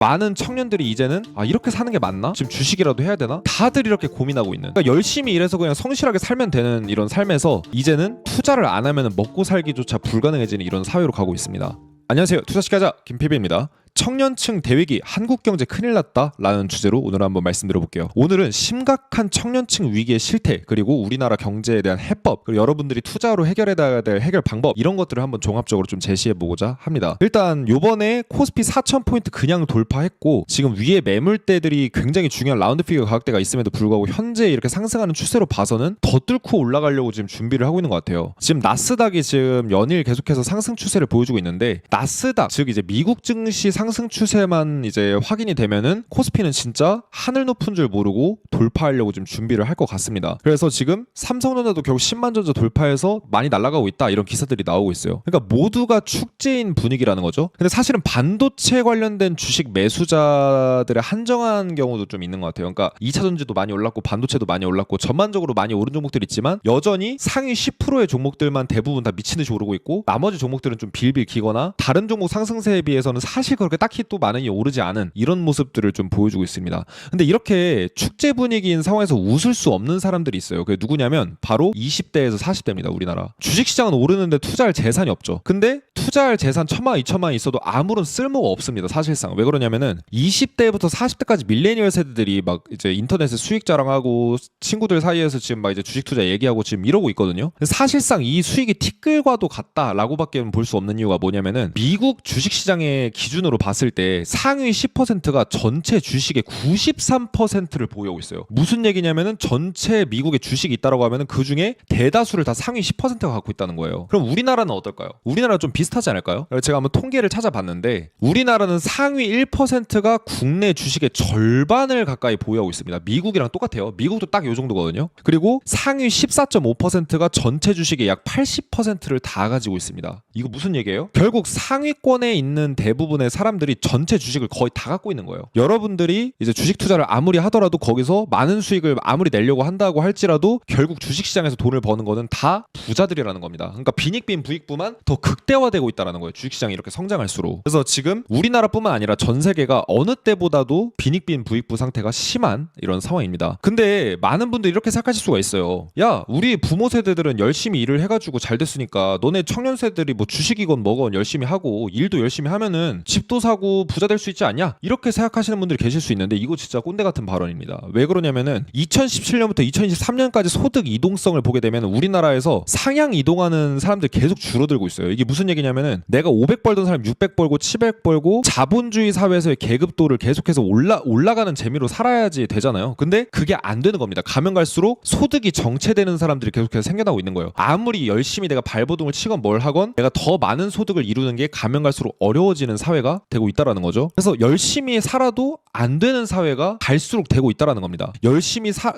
많은 청년들이 이제는 이렇게 사는 게 맞나? 지금 주식이라도 해야 되나? 다들 이렇게 고민하고 있는, 그러니까 열심히 일해서 그냥 성실하게 살면 되는 이런 삶에서 이제는 투자를 안 하면 먹고 살기조차 불가능해지는 이런 사회로 가고 있습니다. 안녕하세요, 투자시가자 김PB입니다. 청년층 대위기, 한국경제 큰일 났다 라는 주제로 오늘 한번 말씀드려볼게요. 오늘은 심각한 청년층 위기의 실태, 그리고 우리나라 경제에 대한 해법, 그리고 여러분들이 투자로 해결해야 될 해결 방법, 이런 것들을 한번 종합적으로 좀 제시해보고자 합니다. 일단 요번에 코스피 4,000포인트 그냥 돌파했고, 지금 위에 매물대들이 굉장히 중요한 라운드 피겨 가격대가 있음에도 불구하고 현재 이렇게 상승하는 추세로 봐서는 더 뚫고 올라가려고 지금 준비를 하고 있는 것 같아요. 지금 나스닥이 지금 연일 계속해서 상승 추세를 보여주고 있는데, 나스닥, 즉 이제 미국 증시 상승 추세만 이제 확인이 되면은 코스피는 진짜 하늘 높은 줄 모르고 돌파하려고 좀 준비를 할 것 같습니다. 그래서 지금 삼성전자도 결국 10만 전자 돌파해서 많이 날아가고 있다, 이런 기사들이 나오고 있어요. 그러니까 모두가 축제인 분위기라는 거죠. 근데 사실은 반도체 관련된 주식 매수자들의 한정한 경우도 좀 있는 것 같아요. 그러니까 2차 전지도 많이 올랐고 반도체도 많이 올랐고 전반적으로 많이 오른 종목들이 있지만, 여전히 상위 10%의 종목들만 대부분 다 미친 듯이 오르고 있고, 나머지 종목들은 좀 빌빌 기거나 다른 종목 상승세에 비해서는 사실 그렇게 딱히 또 많이 오르지 않은 이런 모습들을 좀 보여주고 있습니다. 근데 이렇게 축제 분위기인 상황에서 웃을 수 없는 사람들이 있어요. 그게 누구냐면 바로 20대에서 40대입니다. 우리나라 주식시장은 오르는데 투자할 재산이 없죠. 근데 투자할 재산 1,000만 2,000만 있어도 아무런 쓸모가 없습니다. 사실상. 왜 그러냐면은 20대부터 40대까지 밀레니얼 세대들이 막 이제 인터넷에 수익 자랑하고 친구들 사이에서 지금 막 이제 주식 투자 얘기하고 지금 이러고 있거든요. 사실상 이 수익이 티끌과도 같다라고밖에 볼 수 없는 이유가 뭐냐면은, 미국 주식시장의 기준으로 봤을 때 상위 10%가 전체 주식의 93%를 보유하고 있어요. 무슨 얘기냐면은 전체 미국의 주식이 있다라고 하면은 그 중에 대다수를 다 상위 10%가 갖고 있다는 거예요. 그럼 우리나라는 어떨까요? 우리나라 좀 비슷하지 않을까요? 제가 한번 통계를 찾아봤는데, 우리나라는 상위 1%가 국내 주식의 절반을 가까이 보유하고 있습니다. 미국이랑 똑같아요. 미국도 딱 이 정도거든요. 그리고 상위 14.5%가 전체 주식의 약 80%를 다 가지고 있습니다. 이거 무슨 얘기예요? 결국 상위권에 있는 대부분의 사람들이 전체 주식을 거의 다 갖고 있는 거예요. 여러분들이 이제 주식 투자를 아무리 하더라도 거기서 많은 수익을 아무리 내려고 한다고 할지라도 결국 주식시장에서 돈을 버는 거는 다 부자들이라는 겁니다. 그러니까 빈익빈 부익부만 더 극대화되고 있다는 거예요. 주식시장이 이렇게 성장할수록. 그래서 지금 우리나라뿐만 아니라 전 세계가 어느 때보다도 빈익빈 부익부 상태가 심한 이런 상황입니다. 근데 많은 분들이 이렇게 생각하실 수가 있어요. 야, 우리 부모 세대들은 열심히 일을 해가지고 잘 됐으니까 너네 청년 세대들이 뭐 주식이건 뭐건 열심히 하고 일도 열심히 하면은 집도 사고 부자 될 수 있지 않냐? 이렇게 생각하시는 분들이 계실 수 있는데, 이거 진짜 꼰대 같은 발언입니다. 왜 그러냐면은 2017년부터 2023년까지 소득 이동성을 보게 되면 우리나라에서 상향 이동하는 사람들 계속 줄어들고 있어요. 이게 무슨 얘기냐면은, 내가 500 벌던 사람 600 벌고 700 벌고 자본주의 사회에서의 계급도를 계속해서 올라가는 재미로 살아야지 되잖아요. 근데 그게 안 되는 겁니다. 가면 갈수록 소득이 정체되는 사람들이 계속해서 생겨나고 있는 거예요. 아무리 열심히 내가 발버둥을 치건 뭘 하건 내가 더 많은 소득을 이루는 게 가면 갈수록 어려워지는 사회가 되고 있다라는 거죠. 그래서 열심히 살아도 안 되는 사회가 갈수록 되고 있다라는 겁니다.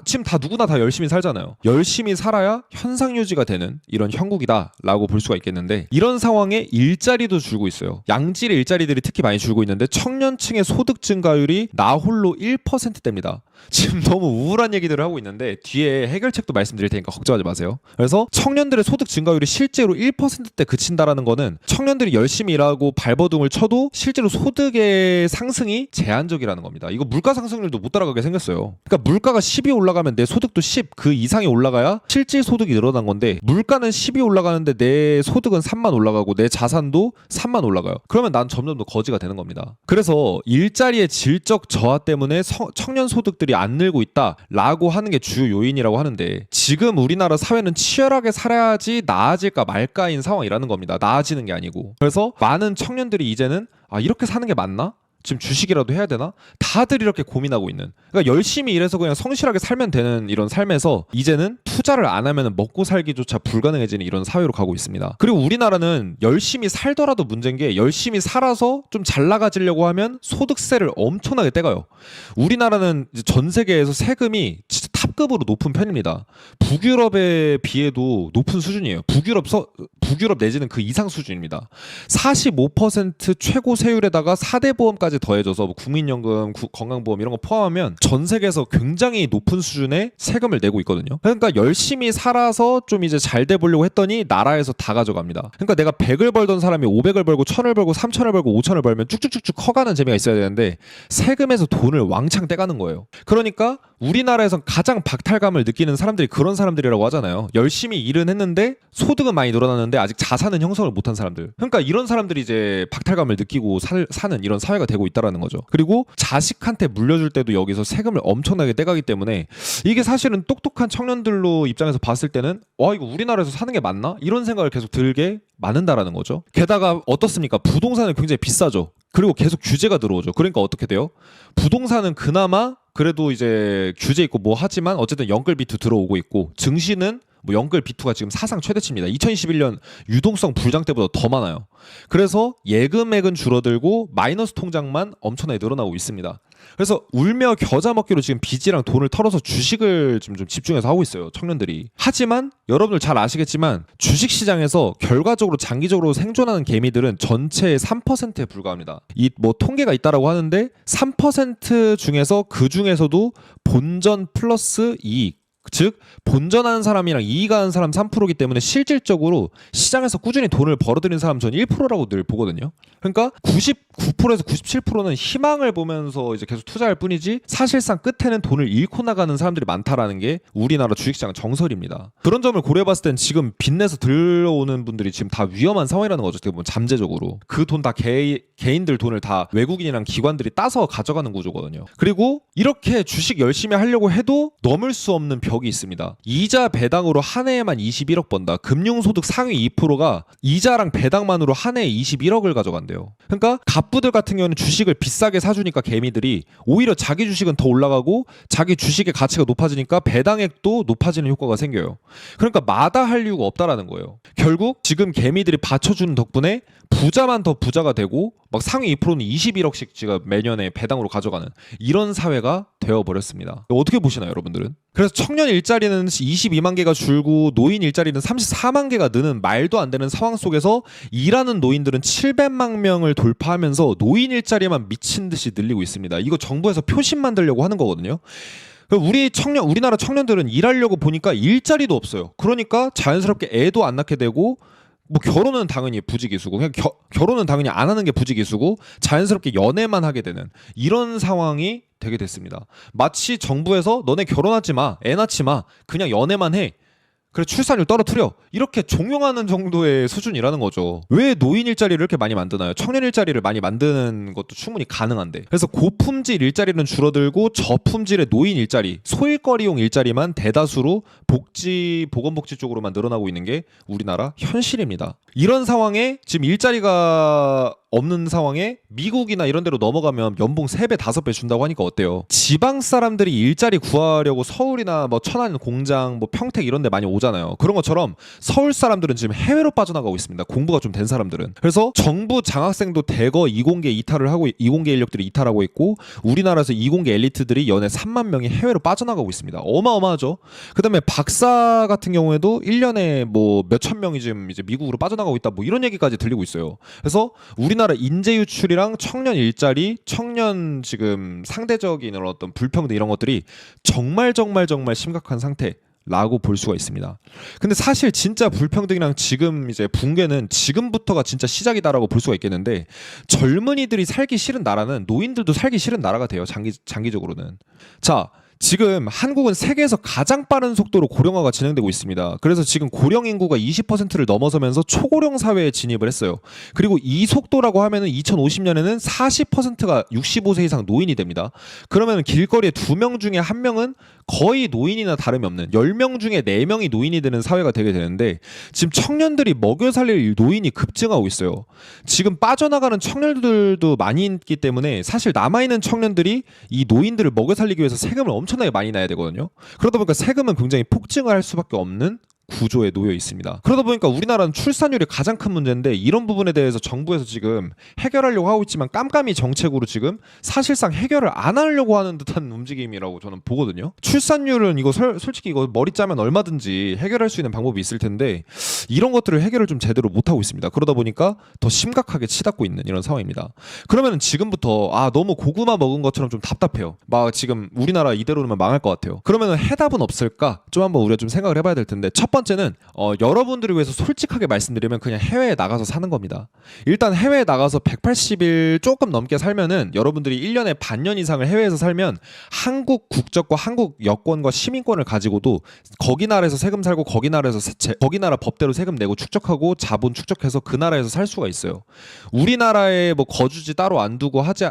지금 다 누구나 다 열심히 살잖아요. 열심히 살아야 현상 유지가 되는 이런 형국이다라고 볼 수가 있겠는데, 이런 상황에 일자리도 줄고 있어요. 양질의 일자리들이 특히 많이 줄고 있는데, 청년층의 소득 증가율이 나 홀로 1%대입니다. 지금 너무 우울한 얘기들을 하고 있는데 뒤에 해결책도 말씀드릴 테니까 걱정하지 마세요. 그래서 청년들의 소득 증가율이 실제로 1%대 그친다라는 거는, 청년들이 열심히 일하고 발버둥을 쳐도 실제로 소득의 상승이 제한적이라는 겁니다. 이거 물가 상승률도 못 따라가게 생겼어요. 그러니까 물가가 10이 올라가면 내 소득도 10 그 이상이 올라가야 실질 소득이 늘어난 건데, 물가는 10이 올라가는데 내 소득은 3만 올라가고 내 자산도 3만 올라가요. 그러면 난 점점 더 거지가 되는 겁니다. 그래서 일자리의 질적 저하 때문에 청년 소득들이 안 늘고 있다라고 하는 게 주요 요인이라고 하는데, 지금 우리나라 사회는 치열하게 살아야지 나아질까 말까인 상황이라는 겁니다. 나아지는 게 아니고. 그래서 많은 청년들이 이제는 이렇게 사는 게 맞나? 지금 주식이라도 해야 되나? 다들 이렇게 고민하고 있는, 그러니까 열심히 일해서 그냥 성실하게 살면 되는 이런 삶에서 이제는 투자를 안 하면 먹고 살기조차 불가능해지는 이런 사회로 가고 있습니다. 그리고 우리나라는 열심히 살더라도 문제인 게, 열심히 살아서 좀 잘 나가지려고 하면 소득세를 엄청나게 떼가요. 우리나라는 이제 전 세계에서 세금이 진짜 탑 탑급으로 높은 편입니다. 북유럽에 비해도 높은 수준이에요. 북유럽 내지는 그 이상 수준입니다. 45% 최고 세율에다가 4대 보험까지 더해져서 뭐 국민연금, 건강보험 이런 거 포함하면 전 세계에서 굉장히 높은 수준의 세금을 내고 있거든요. 그러니까 열심히 살아서 좀 이제 잘 돼 보려고 했더니 나라에서 다 가져갑니다. 그러니까 내가 100을 벌던 사람이 500을 벌고 1000을 벌고 3000을 벌고 5000을 벌면 쭉쭉쭉쭉 커가는 재미가 있어야 되는데 세금에서 돈을 왕창 떼가는 거예요. 그러니까 우리나라에선 가장 박탈감을 느끼는 사람들이 그런 사람들이라고 하잖아요. 열심히 일은 했는데 소득은 많이 늘어났는데 아직 자산은 형성을 못한 사람들. 그러니까 이런 사람들이 이제 박탈감을 느끼고 사는 이런 사회가 되고 있다라는 거죠. 그리고 자식한테 물려줄 때도 여기서 세금을 엄청나게 떼가기 때문에 이게 사실은 똑똑한 청년들로 입장에서 봤을 때는 이거 우리나라에서 사는 게 맞나? 이런 생각을 계속 들게 만든다라는 거죠. 게다가 어떻습니까? 부동산은 굉장히 비싸죠. 그리고 계속 규제가 들어오죠. 그러니까 어떻게 돼요? 부동산은 그나마 그래도 이제 규제 있고 뭐 하지만 어쨌든 연끌 비투 들어오고 있고 증시는 뭐 연끌 비투가 지금 사상 최대치입니다. 2021년 유동성 불장 때보다 더 많아요. 그래서 예금액은 줄어들고 마이너스 통장만 엄청나게 늘어나고 있습니다. 그래서 울며 겨자 먹기로 지금 빚이랑 돈을 털어서 주식을 좀 집중해서 하고 있어요, 청년들이. 하지만 여러분들 잘 아시겠지만 주식시장에서 결과적으로 장기적으로 생존하는 개미들은 전체의 3%에 불과합니다. 이 뭐 통계가 있다라고 하는데 3% 중에서 그 중에서도 본전 플러스 이익, 즉 본전하는 사람이랑 이익하는 사람 3%이기 때문에 실질적으로 시장에서 꾸준히 돈을 벌어들이는 사람 전 1%라고 늘 보거든요. 그러니까 99%에서 97%는 희망을 보면서 이제 계속 투자할 뿐이지 사실상 끝에는 돈을 잃고 나가는 사람들이 많다라는 게 우리나라 주식시장 정설입니다. 그런 점을 고려해봤을 땐 지금 빚내서 들어오는 분들이 지금 다 위험한 상황이라는 거죠. 어떻게 보면 잠재적으로 그 돈 다 개인들 돈을 다 외국인이랑 기관들이 따서 가져가는 구조거든요. 그리고 이렇게 주식 열심히 하려고 해도 넘을 수 없는 벽이 있습니다. 이자 배당으로 한 해에만 21억 번다. 금융소득 상위 2%가 이자랑 배당만으로 한 해에 21억을 가져간대요. 그러니까 갑부들 같은 경우는 주식을 비싸게 사주니까 개미들이 오히려 자기 주식은 더 올라가고 자기 주식의 가치가 높아지니까 배당액도 높아지는 효과가 생겨요. 그러니까 마다할 이유가 없다라는 거예요. 결국 지금 개미들이 받쳐주는 덕분에 부자만 더 부자가 되고 막 상위 2%는 21억씩 지가 매년에 배당으로 가져가는 이런 사회가 되어버렸습니다. 어떻게 보시나요, 여러분들은? 그래서 청년 일자리는 22만 개가 줄고 노인 일자리는 34만 개가 느는 말도 안 되는 상황 속에서 일하는 노인들은 700만 명을 돌파하면서 노인 일자리만 미친 듯이 늘리고 있습니다. 이거 정부에서 표심 만들려고 하는 거거든요. 우리나라 청년들은 일하려고 보니까 일자리도 없어요. 그러니까 자연스럽게 애도 안 낳게 되고 뭐 결혼은 당연히 부지기수고 그냥 결혼은 당연히 안 하는 게 부지기수고 자연스럽게 연애만 하게 되는 이런 상황이 되게 됐습니다. 마치 정부에서 너네 결혼하지 마, 애 낳지 마, 그냥 연애만 해. 그래 출산율 떨어뜨려 이렇게 종용하는 정도의 수준이라는 거죠. 왜 노인 일자리를 이렇게 많이 만드나요? 청년 일자리를 많이 만드는 것도 충분히 가능한데. 그래서 고품질 일자리는 줄어들고 저품질의 노인 일자리, 소일거리용 일자리만 대다수로 보건복지 쪽으로만 늘어나고 있는 게 우리나라 현실입니다. 이런 상황에 지금 일자리가 없는 상황에 미국이나 이런 데로 넘어가면 연봉 3배, 5배 준다고 하니까 어때요? 지방 사람들이 일자리 구하려고 서울이나 뭐 천안 공장, 뭐 평택 이런 데 많이 오잖아요. 그런 것처럼 서울 사람들은 지금 해외로 빠져나가고 있습니다. 공부가 좀 된 사람들은. 그래서 정부 장학생도 대거 이공계 인력들이 이탈하고 있고 우리나라에서 이공계 엘리트들이 연에 3만 명이 해외로 빠져나가고 있습니다. 어마어마하죠. 그다음에 박사 같은 경우에도 1년에 뭐 몇천 명이 지금 이제 미국으로 빠져나가고 있다. 뭐 이런 얘기까지 들리고 있어요. 그래서 우리나라 인재 유출이랑 청년 일자리, 청년 지금 상대적인 어떤 불평등 이런 것들이 정말 심각한 상태라고 볼 수가 있습니다. 근데 사실 진짜 불평등이랑 지금 이제 붕괴는 지금부터가 진짜 시작이다라고 볼 수가 있겠는데 젊은이들이 살기 싫은 나라는 노인들도 살기 싫은 나라가 돼요. 장기적으로는. 자, 지금 한국은 세계에서 가장 빠른 속도로 고령화가 진행되고 있습니다. 그래서 지금 고령 인구가 20%를 넘어서면서 초고령 사회에 진입을 했어요. 그리고 이 속도라고 하면은 2050년에는 40%가 65세 이상 노인이 됩니다. 그러면 길거리에 2명 중에 1명은 거의 노인이나 다름이 없는 10명 중에 4명이 노인이 되는 사회가 되게 되는데 지금 청년들이 먹여 살릴 노인이 급증하고 있어요. 지금 빠져나가는 청년들도 많이 있기 때문에 사실 남아있는 청년들이 이 노인들을 먹여 살리기 위해서 세금을 엄청나게 많이 내야 되거든요. 그러다 보니까 세금은 굉장히 폭증을 할 수밖에 없는 구조에 놓여 있습니다. 그러다 보니까 우리나라는 출산율이 가장 큰 문제인데 이런 부분에 대해서 정부에서 지금 해결하려고 하고 있지만 깜깜이 정책으로 지금 사실상 해결을 안 하려고 하는 듯한 움직임이라고 저는 보거든요. 출산율은 이거 솔직히 이거 머리 짜면 얼마든지 해결할 수 있는 방법이 있을 텐데 이런 것들을 해결을 좀 제대로 못하고 있습니다. 그러다 보니까 더 심각하게 치닫고 있는 이런 상황입니다. 그러면 지금부터 너무 고구마 먹은 것처럼 좀 답답해요. 막 지금 우리나라 이대로는 망할 것 같아요. 그러면 해답은 없을까? 좀 한번 우리가 좀 생각을 해봐야 될 텐데 첫 번째는 여러분들을 위해서 솔직하게 말씀드리면 그냥 해외에 나가서 사는 겁니다. 일단 해외에 나가서 180일 조금 넘게 살면은 여러분들이 1년에 반년 이상을 해외에서 살면 한국 국적과 한국 여권과 시민권을 가지고도 거기 나라에서 세금 살고 거기 나라에서 거기 나라 법대로 세금 내고 축적하고 자본 축적해서 그 나라에서 살 수가 있어요. 우리나라에 뭐 거주지 따로 안 두고 하지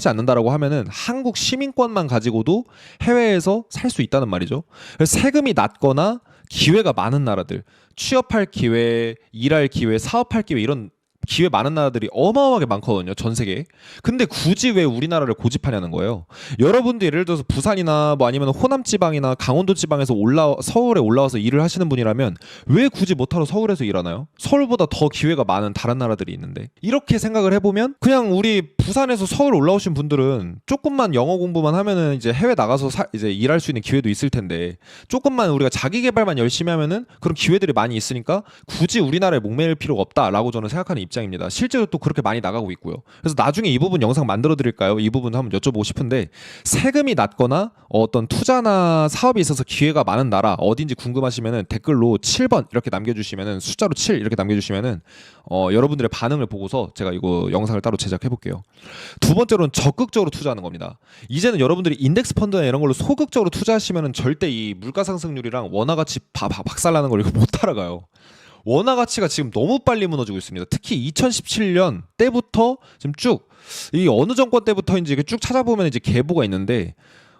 않는다라고 하면은 한국 시민권만 가지고도 해외에서 살 수 있다는 말이죠. 그래서 세금이 낮거나 기회가 많은 나라들, 취업할 기회, 일할 기회, 사업할 기회 이런 기회 많은 나라들이 어마어마하게 많거든요. 전 세계에. 근데 굳이 왜 우리나라를 고집하냐는 거예요. 여러분들 예를 들어서 부산이나 뭐 아니면 호남 지방이나 강원도 지방에서 서울에 올라와서 일을 하시는 분이라면 왜 굳이 못하러 서울에서 일하나요? 서울보다 더 기회가 많은 다른 나라들이 있는데 이렇게 생각을 해보면 그냥 우리 부산에서 서울 올라오신 분들은 조금만 영어 공부만 하면은 이제 해외 나가서 이제 일할 수 있는 기회도 있을 텐데 조금만 우리가 자기 개발만 열심히 하면은 그런 기회들이 많이 있으니까 굳이 우리나라에 목매일 필요가 없다라고 저는 생각하는 입장입니다. 실제로 또 그렇게 많이 나가고 있고요. 그래서 나중에 이 부분 영상 만들어 드릴까요? 이 부분 한번 여쭤보고 싶은데 세금이 낮거나 어떤 투자나 사업에 있어서 기회가 많은 나라 어딘지 궁금하시면은 댓글로 7번 이렇게 남겨주시면은 숫자로 7 이렇게 남겨주시면은 여러분들의 반응을 보고서 제가 이거 영상을 따로 제작해 볼게요. 두 번째로는 적극적으로 투자하는 겁니다. 이제는 여러분들이 인덱스 펀드나 이런 걸로 소극적으로 투자하시면은 절대 이 물가 상승률이랑 원화 가치 박살나는 걸 이거 못 따라가요. 원화 가치가 지금 너무 빨리 무너지고 있습니다. 특히 2017년 때부터 지금 쭉 이 어느 정권 때부터인지 쭉 찾아보면 이제 계보가 있는데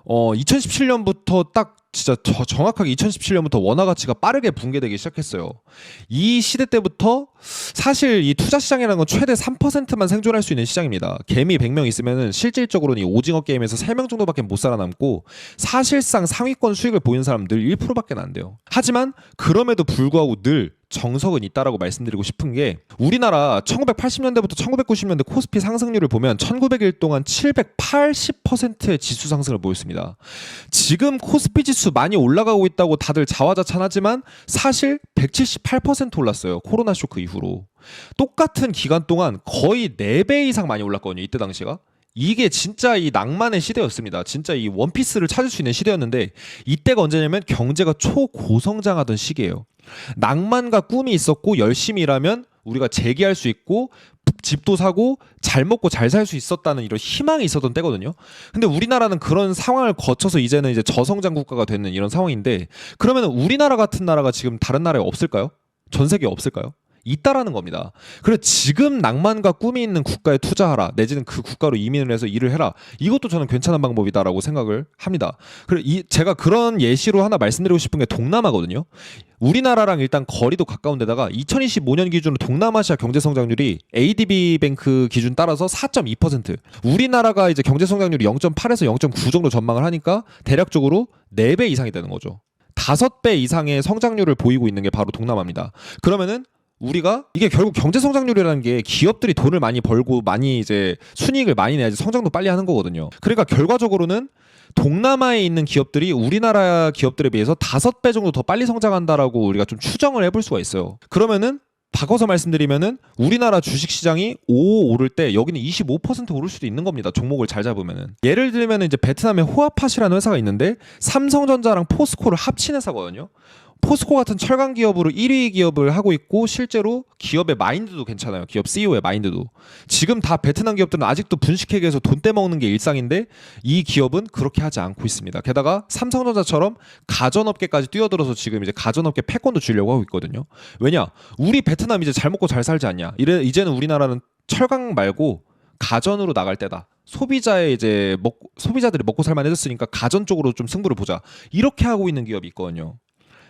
2017년부터 딱 진짜 정확하게 2017년부터 원화 가치가 빠르게 붕괴되기 시작했어요. 이 시대 때부터 사실 이 투자 시장이라는 건 최대 3%만 생존할 수 있는 시장입니다. 개미 100명 있으면은 실질적으로는 이 오징어 게임에서 3명 정도밖에 못 살아남고 사실상 상위권 수익을 보이는 사람들 1%밖에 안 돼요. 하지만 그럼에도 불구하고 늘 정석은 있다라고 말씀드리고 싶은 게 우리나라 1980년대부터 1990년대 코스피 상승률을 보면 1900일 동안 780%의 지수 상승을 보였습니다. 지금 코스피 지수 많이 올라가고 있다고 다들 자화자찬하지만 사실 178% 올랐어요. 코로나 쇼크 이후로. 똑같은 기간 동안 거의 4배 이상 많이 올랐거든요. 이때 당시가. 이게 진짜 이 낭만의 시대였습니다. 진짜 이 원피스를 찾을 수 있는 시대였는데 이때가 언제냐면 경제가 초고성장하던 시기예요. 낭만과 꿈이 있었고 열심히 일하면 우리가 재기할 수 있고 집도 사고 잘 먹고 잘 살 수 있었다는 이런 희망이 있었던 때거든요. 근데 우리나라는 그런 상황을 거쳐서 이제는 이제 저성장 국가가 되는 이런 상황인데 그러면 우리나라 같은 나라가 지금 다른 나라에 없을까요? 전 세계에 없을까요? 있다라는 겁니다. 그래 지금 낭만과 꿈이 있는 국가에 투자하라 내지는 그 국가로 이민을 해서 일을 해라 이것도 저는 괜찮은 방법이다라고 생각을 합니다. 그래 제가 그런 예시로 하나 말씀드리고 싶은 게 동남아거든요. 우리나라랑 일단 거리도 가까운 데다가 2025년 기준으로 동남아시아 경제성장률이 ADB뱅크 기준 따라서 4.2%. 우리나라가 이제 경제성장률이 0.8에서 0.9 정도 전망을 하니까 대략적으로 4배 이상이 되는 거죠. 5배 이상의 성장률을 보이고 있는 게 바로 동남아입니다. 그러면은 우리가 이게 결국 경제 성장률이라는 게 기업들이 돈을 많이 벌고 많이 이제 순이익을 많이 내야지 성장도 빨리 하는 거거든요. 그러니까 결과적으로는 동남아에 있는 기업들이 우리나라 기업들에 비해서 5배 정도 더 빨리 성장한다라고 우리가 좀 추정을 해볼 수가 있어요. 그러면은 바꿔서 말씀드리면은 우리나라 주식시장이 5 오를 때 여기는 25% 오를 수도 있는 겁니다. 종목을 잘 잡으면은. 예를 들면 이제 베트남에 호아팟이라는 회사가 있는데 삼성전자랑 포스코를 합친 회사거든요. 포스코 같은 철강 기업으로 1위 기업을 하고 있고 실제로 기업의 마인드도 괜찮아요. 기업 CEO의 마인드도. 지금 다 베트남 기업들은 아직도 분식회계에서 돈 떼먹는 게 일상인데 이 기업은 그렇게 하지 않고 있습니다. 게다가 삼성전자처럼 가전업계까지 뛰어들어서 지금 이제 가전업계 패권도 주려고 하고 있거든요. 왜냐? 우리 베트남 이제 잘 먹고 잘 살지 않냐? 이제는 우리나라는 철강 말고 가전으로 나갈 때다. 소비자의 이제 소비자들이 먹고 살만해졌으니까 가전 쪽으로 좀 승부를 보자. 이렇게 하고 있는 기업이 있거든요.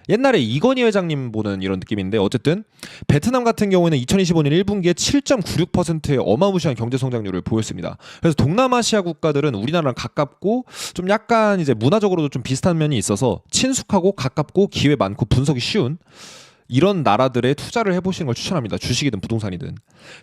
옛날에 이건희 회장님 보는 이런 느낌인데 어쨌든 베트남 같은 경우에는 2025년 1분기에 7.96%의 어마무시한 경제 성장률을 보였습니다. 그래서 동남아시아 국가들은 우리나라랑 가깝고 좀 약간 이제 문화적으로도 좀 비슷한 면이 있어서 친숙하고 가깝고 기회 많고 분석이 쉬운 이런 나라들에 투자를 해보시는 걸 추천합니다. 주식이든 부동산이든.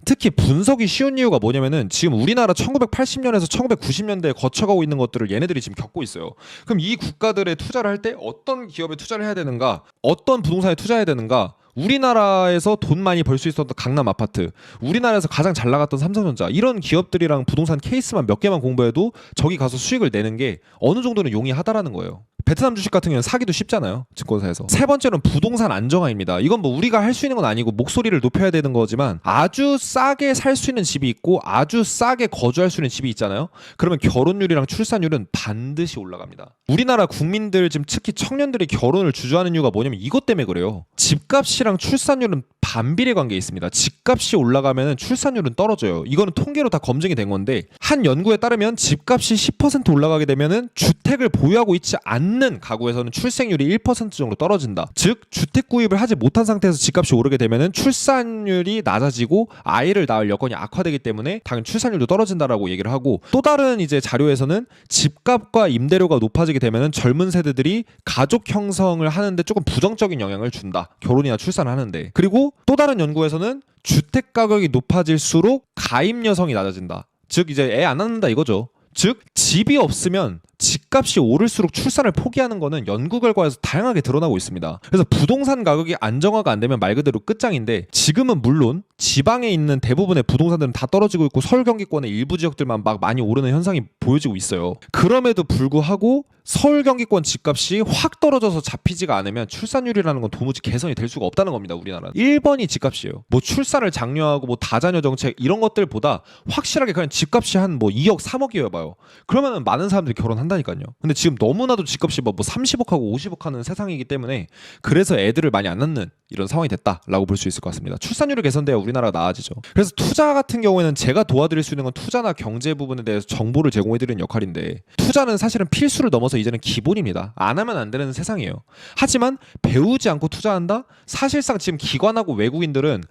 특히 분석이 쉬운 이유가 뭐냐면은 지금 우리나라 1980년에서 1990년대에 거쳐가고 있는 것들을 얘네들이 지금 겪고 있어요. 그럼 이 국가들에 투자를 할 때 어떤 기업에 투자를 해야 되는가, 어떤 부동산에 투자해야 되는가, 우리나라에서 돈 많이 벌 수 있었던 강남 아파트, 우리나라에서 가장 잘 나갔던 삼성전자, 이런 기업들이랑 부동산 케이스만 몇 개만 공부해도 저기 가서 수익을 내는 게 어느 정도는 용이하다라는 거예요. 베트남 주식 같은 경우는 사기도 쉽잖아요. 증권사에서. 세 번째는 부동산 안정화입니다. 이건 뭐 우리가 할 수 있는 건 아니고 목소리를 높여야 되는 거지만 아주 싸게 살 수 있는 집이 있고 아주 싸게 거주할 수 있는 집이 있잖아요. 그러면 결혼율이랑 출산율은 반드시 올라갑니다. 우리나라 국민들 지금 특히 청년들이 결혼을 주저하는 이유가 뭐냐면 이것 때문에 그래요. 집값이랑 출산율은 반비례 관계에 있습니다. 집값이 올라가면 출산율은 떨어져요. 이거는 통계로 다 검증이 된 건데 한 연구에 따르면 집값이 10% 올라가게 되면은 주택을 보유하고 있지 않는 가구에서는 출생률이 1% 정도 떨어진다. 즉 주택 구입을 하지 못한 상태에서 집값이 오르게 되면은 출산율이 낮아지고 아이를 낳을 여건이 악화되기 때문에 당연히 출산율도 떨어진다라고 얘기를 하고, 또 다른 이제 자료에서는 집값과 임대료가 높아지게 되면은 젊은 세대들이 가족 형성을 하는데 조금 부정적인 영향을 준다. 결혼이나 출산을 하는데. 그리고 또 다른 연구에서는 주택 가격이 높아질수록 가입 여성이 낮아진다. 즉 이제 애 안 낳는다 이거죠. 즉 집이 없으면 집값이 오를수록 출산을 포기하는 거는 연구 결과에서 다양하게 드러나고 있습니다. 그래서 부동산 가격이 안정화가 안 되면 말 그대로 끝장인데, 지금은 물론 지방에 있는 대부분의 부동산들은 다 떨어지고 있고 서울 경기권의 일부 지역들만 막 많이 오르는 현상이 보여지고 있어요. 그럼에도 불구하고 서울 경기권 집값이 확 떨어져서 잡히지가 않으면 출산율이라는 건 도무지 개선이 될 수가 없다는 겁니다. 우리나라는 1번이 집값이에요. 뭐 출산을 장려하고 뭐 다자녀 정책 이런 것들보다 확실하게 그냥 집값이 한 뭐 2억 3억이어야 봐요. 그러면은 많은 사람들이 결혼한다니까요. 근데 지금 너무나도 집값이 뭐 30억하고 50억 하는 세상이기 때문에 그래서 애들을 많이 안 낳는 이런 상황이 됐다라고 볼 수 있을 것 같습니다. 출산율이 개선돼야 우리나라가 나아지죠. 그래서 투자 같은 경우에는 제가 도와드릴 수 있는 건 투자나 경제 부분에 대해서 정보를 제공해드리는 역할인데, 투자는 사실은 필수를 넘어서 이제는 기본입니다. 안 하면 안 되는 세상이에요. 하지만 배우지 않고 투자한다? 사실상 지금 기관하고 외국인들은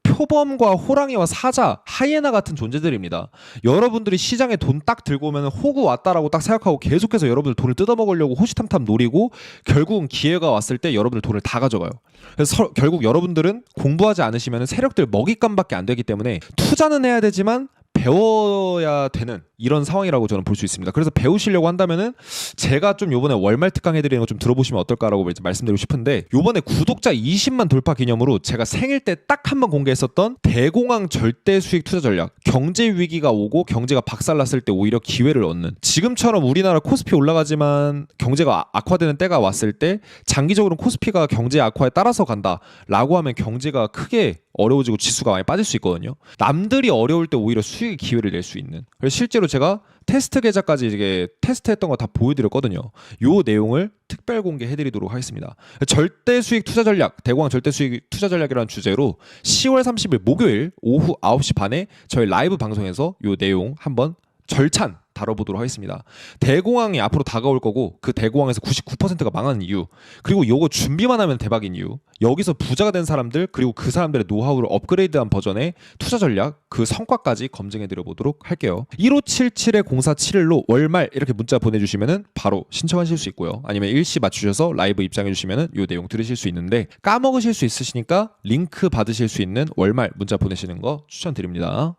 표범과 호랑이와 사자, 하이에나 같은 존재들입니다. 여러분들이 시장에 돈 딱 들고 오면 호구 왔다라고 딱 생각하고 계속해서 여러분들 돈을 뜯어먹으려고 호시탐탐 노리고 결국은 기회가 왔을 때 여러분들 돈을 다 가져가요. 그래서 결국 여러분들은 공부하지 않으시면 세력들 먹잇감밖에 안 되기 때문에 투자는 해야 되지만 배워야 되는 이런 상황이라고 저는 볼 수 있습니다. 그래서 배우시려고 한다면은 제가 좀 요번에 월말 특강 해드리는 거 좀 들어보시면 어떨까라고 말씀드리고 싶은데, 요번에 구독자 20만 돌파 기념으로 제가 생일 때 딱 한 번 공개했었던 대공황 절대 수익 투자 전략, 경제 위기가 오고 경제가 박살났을 때 오히려 기회를 얻는, 지금처럼 우리나라 코스피 올라가지만 경제가 악화되는 때가 왔을 때 장기적으로 코스피가 경제 악화에 따라서 간다라고 하면 경제가 크게 어려워지고 지수가 많이 빠질 수 있거든요. 남들이 어려울 때 오히려 수익의 기회를 낼 수 있는. 그래서 실제로 제가 테스트 계좌까지 이게 테스트했던 거 다 보여드렸거든요. 요 내용을 특별 공개해드리도록 하겠습니다. 절대 수익 투자 전략, 대공황 절대 수익 투자 전략이라는 주제로 10월 30일 목요일 오후 9시 반에 저희 라이브 방송에서 요 내용 한번 절찬 다뤄보도록 하겠습니다. 대공황이 앞으로 다가올 거고 그 대공황에서 99%가 망하는 이유, 그리고 요거 준비만 하면 대박인 이유, 여기서 부자가 된 사람들 그리고 그 사람들의 노하우를 업그레이드한 버전의 투자 전략 그 성과까지 검증해드려 보도록 할게요. 1577-0471로 월말 이렇게 문자 보내주시면은 바로 신청하실 수 있고요. 아니면 일시 맞추셔서 라이브 입장해주시면은 요 내용 들으실 수 있는데, 까먹으실 수 있으시니까 링크 받으실 수 있는 월말 문자 보내시는 거 추천드립니다.